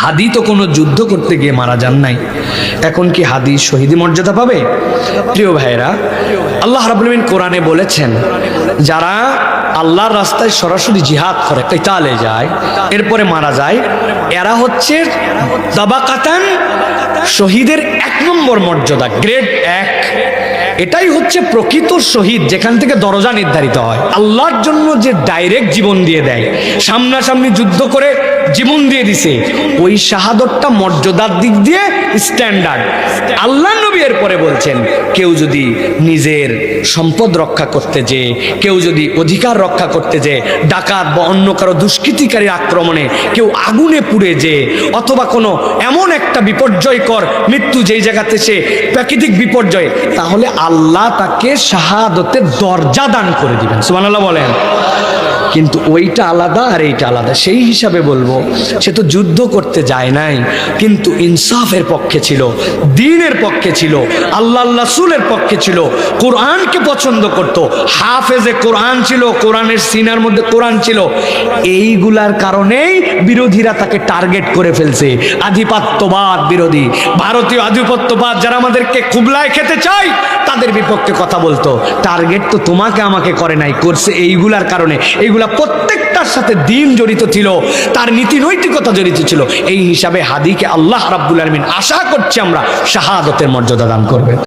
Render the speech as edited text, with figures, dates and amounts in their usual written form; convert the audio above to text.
হাদি তো কোনো যুদ্ধ করতে গিয়ে মারা যান নাই, এখন কি হাদি শহীদি মর্যাদা পাবে? প্রিয় ভাইরা, আল্লাহ রাব্বুল আলামিন কোরআনে বলেছেন, যারা আল্লাহর রাস্তায় সরাসরি জিহাদ করে, কিতালে যায়, এরপরে মারা যায়, এরা হচ্ছে তাবাকাতান, শহীদের 1 নম্বর মর্যাদা, গ্রেড 1। এটাই হচ্ছে প্রকৃত শহীদ, যেখান থেকে দরজা নির্ধারিত হয়। আল্লাহর জন্য যে ডাইরেক্ট জীবন দিয়ে দেয়, সামনাসামনি যুদ্ধ করে জীবন দিয়ে দিছে, ওই শাহাদতটা মর্যাদার দিক দিয়ে স্ট্যান্ডার্ড। আল্লাহ নবী এরপরে বলছেন, কেউ যদি নিজের সম্পদ রক্ষা করতে যে, কেউ যদি অধিকার রক্ষা করতে যে, ডাকাত বা অন্য কারো দুষ্কৃতিকারীর আক্রমণে কেউ আগুনে পুড়ে যে, অথবা কোনো এমন একটা বিপর্যয়কর মৃত্যু যেই জায়গাতে সে প্রাকৃতিক বিপর্যয়, তাহলে আল্লাহ তাকে শাহাদতের দরজা দান করে দিবেন। সুবহানাল্লাহ বলেন। কিন্তু ওইটা আলাদা আর এইটা আলাদা। সেই হিসাবে বলবো, সে তো যুদ্ধ করতে যায় নাই, কিন্তু ইনসাফের পক্ষে ছিল, দ্বীনের পক্ষে ছিল, আল্লাহ রাসূলের পক্ষে ছিল, কোরআনকে পছন্দ করত, হাফেজে কোরআন ছিল, কোরআনের সিনার মধ্যে কোরআন ছিল। এইগুলার কারণেই বিরোধীরা তাকে টার্গেট করে ফেলছে। আধিপত্যবাদ বিরোধী, ভারতীয় আধিপত্যবাদ যারা আমাদেরকে কুবলায় খেতে চায়, তাদের বিপক্ষে কথা বলতো। টার্গেট তো তোমাকে আমাকে করে নাই, করছে এইগুলার কারণে। এইগুলা প্রত্যেকটার সাথে দ্বীন জড়িত ছিল, তার নীতি নৈতিকতা জড়িত ছিল। এই হিসাবে হাদিকে আল্লাহ রাব্বুল আলামিন আশা করছি আমরা শাহাদতের মর্যাদা দান করবে।